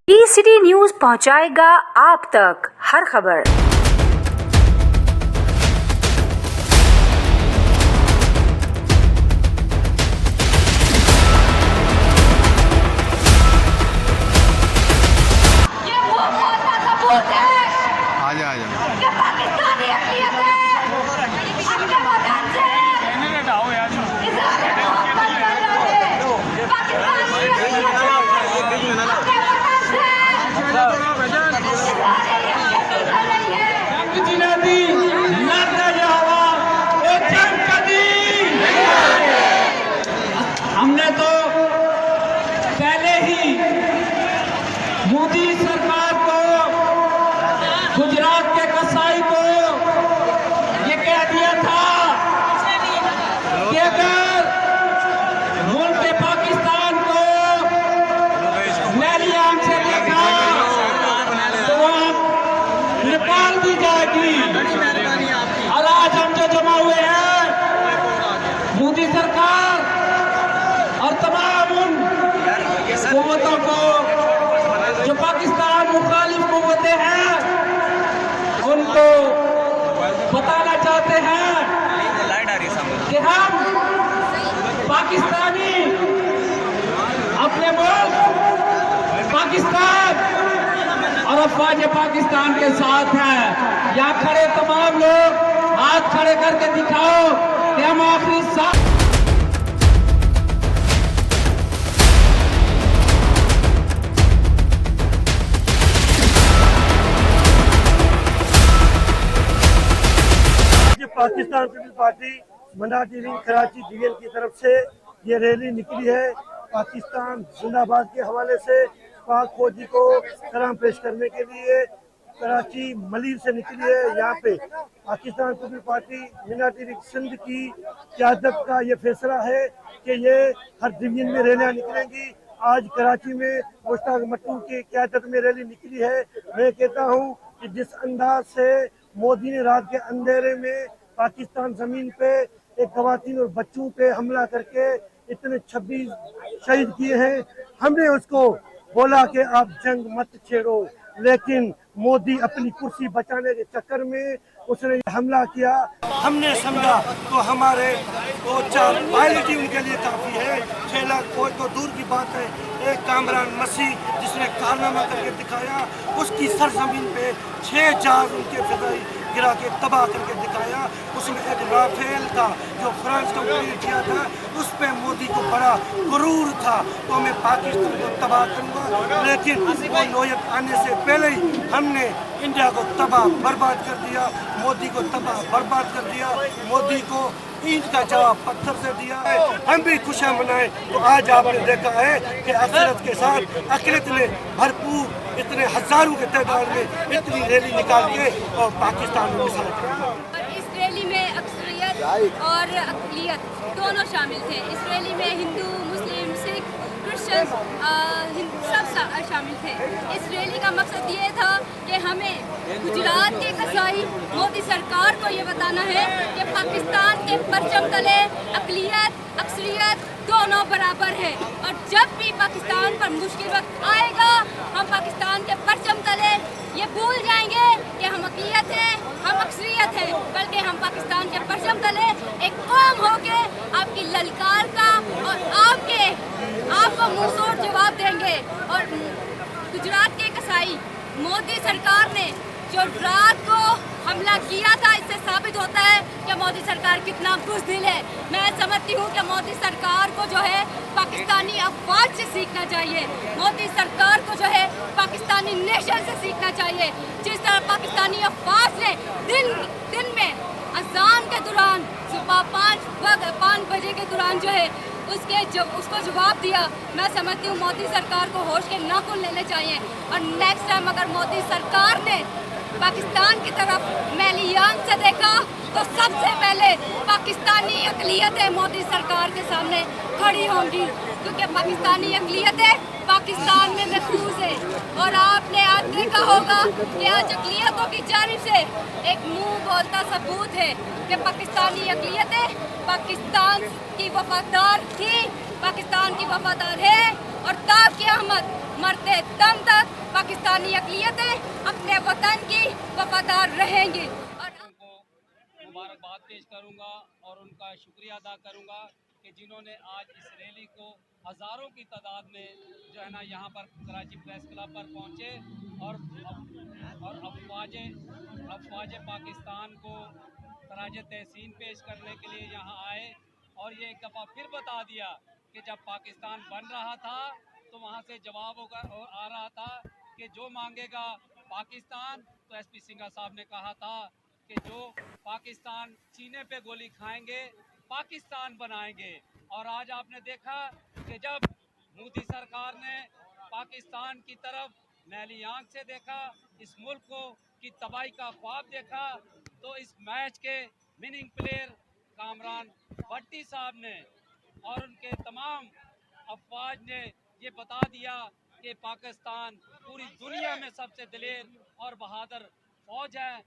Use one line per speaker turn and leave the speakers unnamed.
T-city news पहुंचाएगा आप तक हर खबर।
हमने तो पहले ही मोदी सरकार को, गुजरात के कसाई को ये कह दिया था कि अगर मुल्क पाकिस्तान को मैली आंख से देखा तो निकाल दी जाएगी। और आज हम जो जमा हुए हैं, मोदी सरकार और तमाम उन कुव्वतों को जो पाकिस्तान मुखालिफ कुव्वतें हैं, उनको बताना चाहते हैं कि हम पाकिस्तानी अपने मुल्क पाकिस्तान और अफवाज पाकिस्तान के साथ हैं। यहाँ खड़े तमाम लोग हाथ खड़े करके दिखाओ कि हम आखिरी साथ
Pakistan Peoples Party minority wing Karachi division की तरफ से ये रैली निकली है। पाकिस्तान जिंदाबाद के हवाले से पाक फौजी को सलाम पेश करने के लिए कराची मलिर से निकली है। यहाँ पे पाकिस्तान पीपल्स पार्टी मिनाटी विंग सिंध की क़यादत का ये फैसला है कि ये हर डिवीजन में रैलियाँ निकलेंगी। आज कराची में मुश्ताक मट्टू की क़यादत में रैली निकली है। मैं कहता हूँ कि जिस अंदाज से मोदी ने रात के अंधेरे में पाकिस्तान जमीन पे एक खवातीन और बच्चों पे हमला करके इतने 26 शहीद किए हैं, हमने उसको बोला कि आप जंग मत छेड़ो, लेकिन मोदी अपनी कुर्सी बचाने के चक्कर में उसने हमला किया। हमने समझा तो हमारे 2-4 पायलट ही उनके लिए काफ़ी है। 6 लाख फौज तो दूर की बात है। एक कामरान मसीह जिसने कारनामा करके दिखाया, उसकी सरजमीन पे 6 जहाज उनके फिजाई गिरा के तबाह करके दिखाया। उसमें एक राफेल था जो फ्रांस कंपनी ने किया था, उस पर मोदी को बड़ा गुरूर था तो मैं पाकिस्तान को तबाह करूँगा, लेकिन वो नौयत आने से पहले ही हमने इंडिया को तबाह बर्बाद कर दिया, मोदी को तबाह बर्बाद कर दिया। मोदी को ईंट का जवाब पत्थर से दिया है। हम भी खुशियाँ मनाएं तो आज आपने देखा है कि अकलियत के साथ अकलियत ने भरपूर इतने हजारों के तादाद में इतनी रैली निकाल के और पाकिस्तान में मिसाल
और इस रैली में अक्सरियत और अक़लियत दोनों शामिल थे। इस रैली में हिंदू, मुस्लिम, सिख, क्रिश्चियन सब शामिल थे। इस रैली का मकसद ये था कि हमें गुजरात के कसाई मोदी सरकार को ये बताना है कि पाकिस्तान के परचम तले अक़लियत, अक्सरियत दोनों बराबर है। और जब भी पाकिस्तान पर मुश्किल वक्त आएगा, हम पाकिस्तान के परचम तले ये भूल जाएंगे कि हम अक़लियत हैं, हम अक्सरियत हैं, बल्कि हम पाकिस्तान के परचम तले एक कौम होके आपकी ललकार का और आपको मुंहतोड़ जवाब देंगे। और गुजरात के कसाई मोदी सरकार ने जो रात को हमला किया था, इससे साबित होता है कि मोदी सरकार कितना बुज़दिल है। मैं समझती हूँ कि मोदी सरकार को जो है पाकिस्तानी अफवाज से सीखना चाहिए, मोदी सरकार को जो है पाकिस्तानी नेशन से सीखना चाहिए। जिस तरह पाकिस्तानी अफवाज ने दिन में अजान के दौरान सुबह 5 बजे के दौरान जो है उसको जवाब दिया, मैं समझती हूँ मोदी सरकार को होश के नाखून लेने चाहिए। और नेक्स्ट टाइम अगर मोदी सरकार ने पाकिस्तान की तरफ मैली आंख से देखा तो सबसे पहले पाकिस्तानी अक़लियतें मोदी सरकार के सामने खड़ी होंगी, क्योंकि पाकिस्तानी अक़लियतें पाकिस्तान में महफूज है। और आपने आज देखा होगा कि आज अक़लियतों की जानिब से एक मुंह बोलता सबूत है कि पाकिस्तानी अक़लियतें पाकिस्तान की वफादार थी, पाकिस्तान की वफादार है और ता क़यामत मरते दम तक पाकिस्तानी अक़लियतें अपने वतन की वफादार रहेंगी। और
को मुबारकबाद पेश करूंगा और उनका शुक्रिया अदा करूंगा कि जिन्होंने आज इस रैली को हज़ारों की तादाद में जो है ना यहाँ पर कराची प्रेस क्लब पर पहुँचे और अफवाज पाकिस्तान को खराज तहसीन पेश करने के लिए यहाँ आए और ये एक दफ़ा फिर बता दिया कि जब पाकिस्तान बन रहा था तो वहाँ से जवाब होगा और आ रहा था कि जो मांगेगा पाकिस्तान, तो एसपी सिंघा साहब ने कहा था कि जो पाकिस्तान सीने पे गोली खाएंगे पाकिस्तान बनाएंगे। और आज आपने देखा कि जब मोदी सरकार ने पाकिस्तान की तरफ मैली आंख से देखा, इस मुल्क को की तबाही का ख्वाब देखा, तो इस मैच के विनिंग प्लेयर कामरान भट्टी साहब ने और उनके तमाम अफवाज ने ये बता दिया कि पाकिस्तान पूरी दुनिया में सबसे दिलेर और बहादुर फौज है।